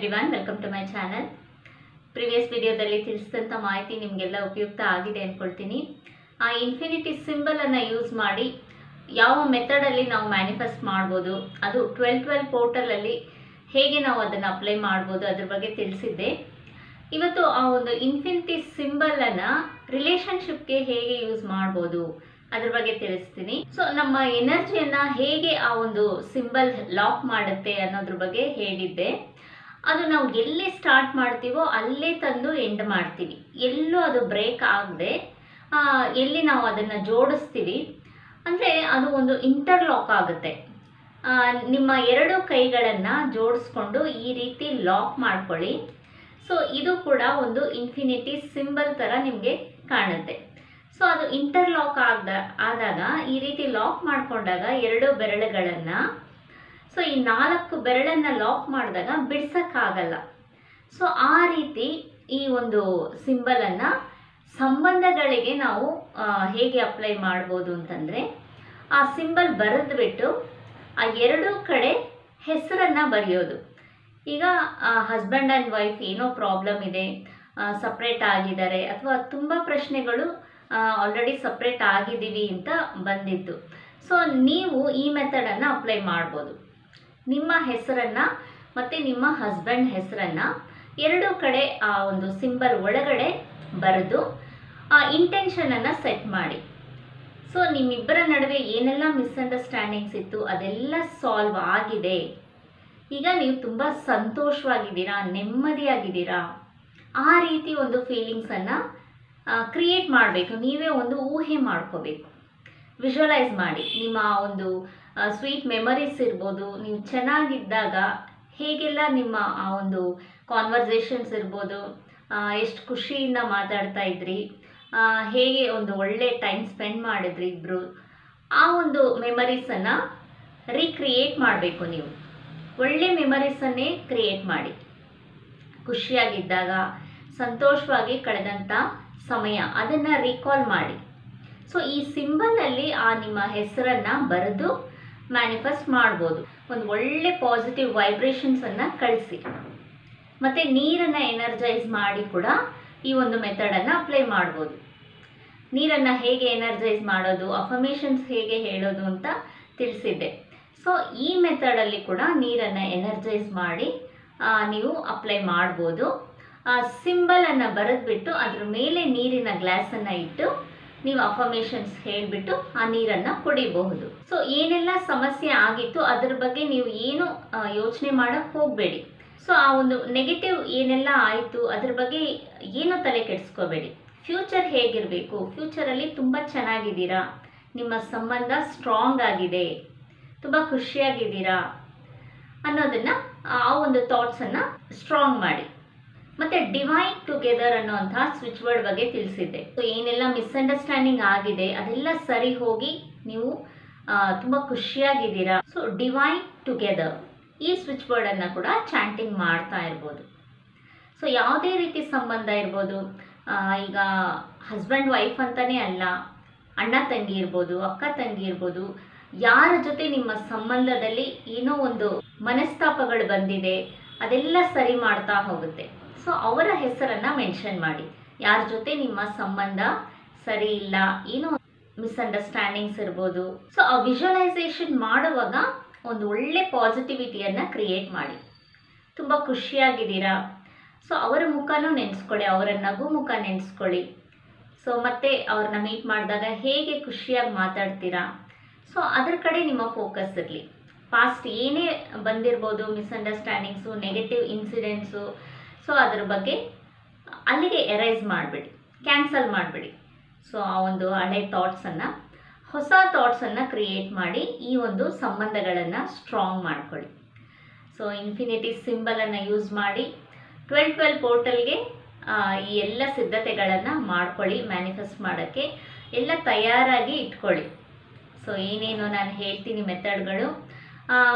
Everyone, welcome to my channel. Previous ವಿಡಿಯೋದಲ್ಲಿ ತಿಳಿಸಿದಂಥ ಮಾಹಿತಿ ನಿಮಗೆಲ್ಲ ಉಪಯುಕ್ತ ಆಗಿದೆ ಅಂದ್ಕೊಳ್ತೀನಿ. ಆ ಇನ್ಫಿನಿಟಿ ಸಿಂಬಲನ್ನು ಯೂಸ್ ಮಾಡಿ ಯಾವ ಮೆಥಡಲ್ಲಿ ನಾವು ಮ್ಯಾನಿಫೆಸ್ಟ್ ಮಾಡ್ಬೋದು, ಅದು 1212 ಪೋರ್ಟಲಲ್ಲಿ ಹೇಗೆ ನಾವು ಅದನ್ನು ಅಪ್ಲೈ ಮಾಡ್ಬೋದು ಅದ್ರ ಬಗ್ಗೆ ತಿಳಿಸಿದ್ದೆ. ಇವತ್ತು ಆ ಒಂದು ಇನ್ಫಿನಿಟಿ ಸಿಂಬಲನ್ನು ರಿಲೇಷನ್ಶಿಪ್ಗೆ ಹೇಗೆ ಯೂಸ್ ಮಾಡ್ಬೋದು ಅದ್ರ ಬಗ್ಗೆ ತಿಳಿಸ್ತೀನಿ. ಸೊ ನಮ್ಮ ಎನರ್ಜಿಯನ್ನು ಹೇಗೆ ಆ ಒಂದು ಸಿಂಬಲ್ ಲಾಕ್ ಮಾಡುತ್ತೆ ಅನ್ನೋದ್ರ ಬಗ್ಗೆ ಹೇಳಿದ್ದೆ. ಅದು ನಾವು ಎಲ್ಲಿ ಸ್ಟಾರ್ಟ್ ಮಾಡ್ತೀವೋ ಅಲ್ಲೇ ತಂದು ಎಂಡ್ ಮಾಡ್ತೀವಿ. ಎಲ್ಲೂ ಅದು ಬ್ರೇಕ್ ಆಗದೆ ಎಲ್ಲಿ ನಾವು ಅದನ್ನು ಜೋಡಿಸ್ತೀವಿ ಅಂದರೆ ಅದು ಒಂದು ಇಂಟರ್ಲಾಕ್ ಆಗುತ್ತೆ. ನಿಮ್ಮ ಎರಡು ಕೈಗಳನ್ನು ಜೋಡಿಸ್ಕೊಂಡು ಈ ರೀತಿ ಲಾಕ್ ಮಾಡ್ಕೊಳ್ಳಿ. ಸೊ ಇದು ಕೂಡ ಒಂದು ಇನ್ಫಿನಿಟಿ ಸಿಂಬಲ್ ಥರ ನಿಮಗೆ ಕಾಣುತ್ತೆ. ಸೊ ಅದು ಇಂಟರ್ಲಾಕ್ ಆದಾಗ ಈ ರೀತಿ ಲಾಕ್ ಮಾಡಿಕೊಂಡಾಗ ಎರಡು ಬೆರಳುಗಳನ್ನು, ಸೊ ಈ 4 ಬೆರಳನ್ನು ಲಾಕ್ ಮಾಡಿದಾಗ ಬಿಡ್ಸೋಕ್ಕಾಗಲ್ಲ. ಸೊ ಆ ರೀತಿ ಈ ಒಂದು ಸಿಂಬಲನ್ನು ಸಂಬಂಧಗಳಿಗೆ ನಾವು ಹೇಗೆ ಅಪ್ಲೈ ಮಾಡ್ಬೋದು ಅಂತಂದರೆ, ಆ ಸಿಂಬಲ್ ಬರೆದ್ಬಿಟ್ಟು ಆ ಎರಡೂ ಕಡೆ ಹೆಸರನ್ನು ಬರೆಯೋದು. ಈಗ ಹಸ್ಬೆಂಡ್ ಆ್ಯಂಡ್ ವೈಫ್ ಏನೋ ಪ್ರಾಬ್ಲಮ್ ಇದೆ, ಸಪ್ರೇಟ್ ಆಗಿದ್ದಾರೆ, ಅಥವಾ ತುಂಬ ಪ್ರಶ್ನೆಗಳು ಆಲ್ರೆಡಿ ಸಪ್ರೇಟ್ ಆಗಿದ್ದೀವಿ ಅಂತ ಬಂದಿತ್ತು. ಸೊ ನೀವು ಈ ಮೆಥಡನ್ನು ಅಪ್ಲೈ ಮಾಡ್ಬೋದು. ನಿಮ್ಮ ಹೆಸರನ್ನು ಮತ್ತು ನಿಮ್ಮ ಹಸ್ಬೆಂಡ್ ಹೆಸರನ್ನು ಎರಡೂ ಕಡೆ ಆ ಒಂದು ಸಿಂಬಲ್ ಒಳಗಡೆ ಬರೆದು ಆ ಇಂಟೆನ್ಷನನ್ನು ಸೆಟ್ ಮಾಡಿ. ಸೊ ನಿಮ್ಮಿಬ್ಬರ ನಡುವೆ ಏನೆಲ್ಲ ಮಿಸ್ಅಂಡರ್ಸ್ಟ್ಯಾಂಡಿಂಗ್ಸ್ ಇತ್ತು ಅದೆಲ್ಲ ಸಾಲ್ವ್ ಆಗಿದೆ. ಈಗ ನೀವು ತುಂಬ ಸಂತೋಷವಾಗಿದ್ದೀರಾ, ನೆಮ್ಮದಿಯಾಗಿದ್ದೀರಾ. ಆ ರೀತಿ ಒಂದು ಫೀಲಿಂಗ್ಸನ್ನು ಕ್ರಿಯೇಟ್ ಮಾಡಬೇಕು. ನೀವೇ ಒಂದು ಊಹೆ ಮಾಡ್ಕೋಬೇಕು, ವಿಜುವಲೈಸ್ ಮಾಡಿ. ನಿಮ್ಮ ಒಂದು ಸ್ವೀಟ್ ಮೆಮರೀಸ್ ಇರ್ಬೋದು, ನೀವು ಚೆನ್ನಾಗಿದ್ದಾಗ ಹೇಗೆಲ್ಲ ನಿಮ್ಮ ಆ ಒಂದು ಕಾನ್ವರ್ಸೇಷನ್ಸ್ ಇರ್ಬೋದು, ಎಷ್ಟು ಖುಷಿಯಿಂದ ಮಾತಾಡ್ತಾ ಇದ್ರಿ, ಹೇಗೆ ಒಂದು ಒಳ್ಳೆ ಟೈಮ್ ಸ್ಪೆಂಡ್ ಮಾಡಿದ್ರಿ ಇಬ್ಬರು, ಆ ಒಂದು ಮೆಮರೀಸನ್ನು ರೀಕ್ರಿಯೇಟ್ ಮಾಡಬೇಕು. ನೀವು ಒಳ್ಳೆ ಮೆಮರೀಸನ್ನೇ ಕ್ರಿಯೇಟ್ ಮಾಡಿ. ಖುಷಿಯಾಗಿದ್ದಾಗ, ಸಂತೋಷವಾಗಿ ಕಳೆದಂಥ ಸಮಯ ಅದನ್ನು ರೀಕಾಲ್ ಮಾಡಿ. ಸೊ ಈ ಸಿಂಬಲಲ್ಲಿ ಆ ನಿಮ್ಮ ಹೆಸರನ್ನು ಬರೆದು ಮ್ಯಾನಿಫೆಸ್ಟ್ ಮಾಡ್ಬೋದು. ಒಂದು ಒಳ್ಳೆ ಪಾಸಿಟಿವ್ ವೈಬ್ರೇಷನ್ಸನ್ನು ಕಳಿಸಿ. ಮತ್ತು ನೀರನ್ನು ಎನರ್ಜೈಸ್ ಮಾಡಿ ಕೂಡ ಈ ಒಂದು ಮೆಥಡನ್ನು ಅಪ್ಲೈ ಮಾಡ್ಬೋದು. ನೀರನ್ನು ಹೇಗೆ ಎನರ್ಜೈಸ್ ಮಾಡೋದು, ಅಫರ್ಮೇಷನ್ಸ್ ಹೇಗೆ ಹೇಳೋದು ಅಂತ ತಿಳಿಸಿದ್ದೆ. ಸೊ ಈ ಮೆಥಡಲ್ಲಿ ಕೂಡ ನೀರನ್ನು ಎನರ್ಜೈಸ್ ಮಾಡಿ ನೀವು ಅಪ್ಲೈ ಮಾಡ್ಬೋದು. ಆ ಸಿಂಬಲನ್ನು ಬರೆದ್ಬಿಟ್ಟು ಅದ್ರ ಮೇಲೆ ನೀರಿನ ಗ್ಲಾಸನ್ನು ಇಟ್ಟು ನೀವು ಅಫರ್ಮೇಷನ್ಸ್ ಹೇಳಿಬಿಟ್ಟು ಆ ನೀರನ್ನು ಕುಡಿಬಹುದು. ಸೊ ಏನೆಲ್ಲ ಸಮಸ್ಯೆ ಆಗಿತ್ತು ಅದ್ರ ಬಗ್ಗೆ ನೀವು ಏನು ಯೋಚನೆ ಮಾಡೋಕ್ಕೆ ಹೋಗಬೇಡಿ. ಸೊ ಆ ಒಂದು ನೆಗೆಟಿವ್ ಏನೆಲ್ಲ ಆಯಿತು ಅದ್ರ ಬಗ್ಗೆ ಏನು ತಲೆ ಕೆಡಿಸ್ಕೋಬೇಡಿ. ಫ್ಯೂಚರ್ ಹೇಗಿರಬೇಕು, ಫ್ಯೂಚರಲ್ಲಿ ತುಂಬ ಚೆನ್ನಾಗಿದ್ದೀರಾ, ನಿಮ್ಮ ಸಂಬಂಧ ಸ್ಟ್ರಾಂಗ್ ಆಗಿದೆ, ತುಂಬ ಖುಷಿಯಾಗಿದ್ದೀರಾ ಅನ್ನೋದನ್ನು ಆ ಒಂದು ಥಾಟ್ಸನ್ನು ಸ್ಟ್ರಾಂಗ್ ಮಾಡಿ. ಮತ್ತು ಡಿವೈನ್ ಟುಗೆದರ್ ಅನ್ನೋಂತಹ ಸ್ವಿಚ್ ವರ್ಡ್ ಬಗ್ಗೆ ತಿಳಿಸಿದ್ದೆ. ಸೊ ಏನೆಲ್ಲ ಮಿಸ್ಅಂಡರ್ಸ್ಟ್ಯಾಂಡಿಂಗ್ ಆಗಿದೆ ಅದೆಲ್ಲ ಸರಿ ಹೋಗಿ ನೀವು ತುಂಬ ಖುಷಿಯಾಗಿದ್ದೀರಾ. ಸೊ ಡಿವೈನ್ ಟುಗೆದರ್ ಈ ಸ್ವಿಚ್ ವರ್ಡನ್ನು ಕೂಡ ಚಾಂಟಿಂಗ್ ಮಾಡ್ತಾ ಇರ್ಬೋದು. ಸೊ ಯಾವುದೇ ರೀತಿ ಸಂಬಂಧ ಇರ್ಬೋದು, ಈಗ ಹಸ್ಬೆಂಡ್ ವೈಫ್ ಅಂತಲೇ ಅಲ್ಲ, ಅಣ್ಣ ತಂಗಿ ಇರ್ಬೋದು, ಅಕ್ಕ ತಂಗಿ ಇರ್ಬೋದು, ಯಾರ ಜೊತೆ ನಿಮ್ಮ ಸಂಬಂಧದಲ್ಲಿ ಏನೋ ಒಂದು ಮನಸ್ತಾಪಗಳು ಬಂದಿದೆ ಅದೆಲ್ಲ ಸರಿ ಮಾಡ್ತಾ ಹೋಗುತ್ತೆ. ಸೊ ಅವರ ಹೆಸರನ್ನು ಮೆನ್ಷನ್ ಮಾಡಿ. ಯಾರ ಜೊತೆ ನಿಮ್ಮ ಸಂಬಂಧ ಸರಿ ಇಲ್ಲ, ಏನೋ ಮಿಸ್ಅಂಡರ್ಸ್ಟ್ಯಾಂಡಿಂಗ್ಸ್ ಇರ್ಬೋದು. ಸೊ ಆ ವಿಜುವಲೈಸೇಷನ್ ಮಾಡುವಾಗ ಒಂದು ಒಳ್ಳೆ ಪಾಸಿಟಿವಿಟಿಯನ್ನು ಕ್ರಿಯೇಟ್ ಮಾಡಿ. ತುಂಬ ಖುಷಿಯಾಗಿದ್ದೀರಾ, ಸೊ ಅವರ ಮುಖನೂ ನೆನೆಸ್ಕೊಳ್ಳಿ, ಅವರ ನಗು ಮುಖ ನೆನೆಸ್ಕೊಳ್ಳಿ. ಸೊ ಮತ್ತೆ ಅವ್ರನ್ನ ಮೀಟ್ ಮಾಡಿದಾಗ ಹೇಗೆ ಖುಷಿಯಾಗಿ ಮಾತಾಡ್ತೀರಾ, ಸೊ ಅದ್ರ ಕಡೆ ನಿಮ್ಮ ಫೋಕಸ್ ಇರಲಿ. ಪಾಸ್ಟ್ ಏನೇ ಬಂದಿರ್ಬೋದು, ಮಿಸ್ಅಂಡರ್ಸ್ಟ್ಯಾಂಡಿಂಗ್ಸು, ನೆಗೆಟಿವ್ ಇನ್ಸಿಡೆಂಟ್ಸು, ಸೊ ಅದ್ರ ಬಗ್ಗೆ ಅಲ್ಲಿಗೆ ಎರೈಸ್ ಮಾಡಿಬಿಡಿ, ಕ್ಯಾನ್ಸಲ್ ಮಾಡಿಬಿಡಿ. ಸೊ ಆ ಒಂದು ಹಳೆ ಥಾಟ್ಸನ್ನು, ಹೊಸ ಥಾಟ್ಸನ್ನು ಕ್ರಿಯೇಟ್ ಮಾಡಿ ಈ ಒಂದು ಸಂಬಂಧಗಳನ್ನು ಸ್ಟ್ರಾಂಗ್ ಮಾಡ್ಕೊಳ್ಳಿ. ಸೊ ಇನ್ಫಿನಿಟಿ ಸಿಂಬಲನ್ನು ಯೂಸ್ ಮಾಡಿ 1212 ಪೋರ್ಟಲ್ಗೆ ಈ ಎಲ್ಲ ಸಿದ್ಧತೆಗಳನ್ನು ಮಾಡ್ಕೊಳ್ಳಿ. ಮ್ಯಾನಿಫೆಸ್ಟ್ ಮಾಡೋಕ್ಕೆ ಎಲ್ಲ ತಯಾರಾಗಿ ಇಟ್ಕೊಳ್ಳಿ. ಸೊ ಏನೇನು ನಾನು ಹೇಳ್ತೀನಿ ಮೆಥಡ್ಗಳು,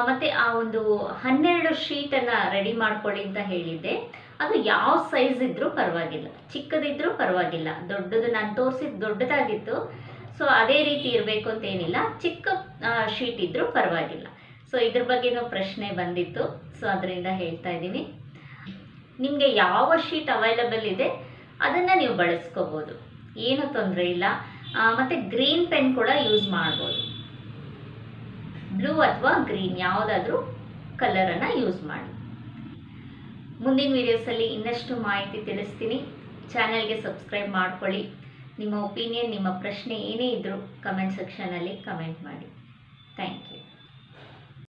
ಮತ್ತು ಆ ಒಂದು 12 ಶೀಟನ್ನು ರೆಡಿ ಮಾಡ್ಕೊಳ್ಳಿ ಅಂತ ಹೇಳಿದ್ದೆ. ಅದು ಯಾವ ಸೈಜ್ ಇದ್ದರೂ ಪರವಾಗಿಲ್ಲ, ಚಿಕ್ಕದಿದ್ದರೂ ಪರವಾಗಿಲ್ಲ. ದೊಡ್ಡದು ನಾನು ತೋರಿಸಿದ್ದು ದೊಡ್ಡದಾಗಿತ್ತು, ಸೊ ಅದೇ ರೀತಿ ಇರಬೇಕು ಅಂತೇನಿಲ್ಲ, ಚಿಕ್ಕ ಶೀಟ್ ಇದ್ದರೂ ಪರವಾಗಿಲ್ಲ. ಸೊ ಇದ್ರ ಬಗ್ಗೆನೂ ಪ್ರಶ್ನೆ ಬಂದಿತ್ತು, ಸೊ ಅದರಿಂದ ಹೇಳ್ತಾ ಇದ್ದೀನಿ. ನಿಮಗೆ ಯಾವ ಶೀಟ್ ಅವೈಲಬಲ್ ಇದೆ ಅದನ್ನು ನೀವು ಬಳಸ್ಕೋಬೋದು, ಏನೂ ತೊಂದರೆ ಇಲ್ಲ. ಮತ್ತು ಗ್ರೀನ್ ಪೆನ್ ಕೂಡ ಯೂಸ್ ಮಾಡ್ಬೋದು, ಬ್ಲೂ ಅಥವಾ ಗ್ರೀನ್ ಯಾವುದಾದ್ರೂ ಕಲರನ್ನು ಯೂಸ್ ಮಾಡಿ. ಮುಂದಿನ ವೀಡಿಯೋಸಲ್ಲಿ ಇನ್ನಷ್ಟು ಮಾಹಿತಿ ತಿಳಿಸ್ತೀನಿ. ಚಾನಲ್ಗೆ ಸಬ್ಸ್ಕ್ರೈಬ್ ಮಾಡ್ಕೊಳ್ಳಿ. ನಿಮ್ಮ ಒಪಿನಿಯನ್, ನಿಮ್ಮ ಪ್ರಶ್ನೆ ಏನೇ ಇದ್ದರೂ ಕಮೆಂಟ್ ಸೆಕ್ಷನಲ್ಲಿ ಕಮೆಂಟ್ ಮಾಡಿ. Thank you.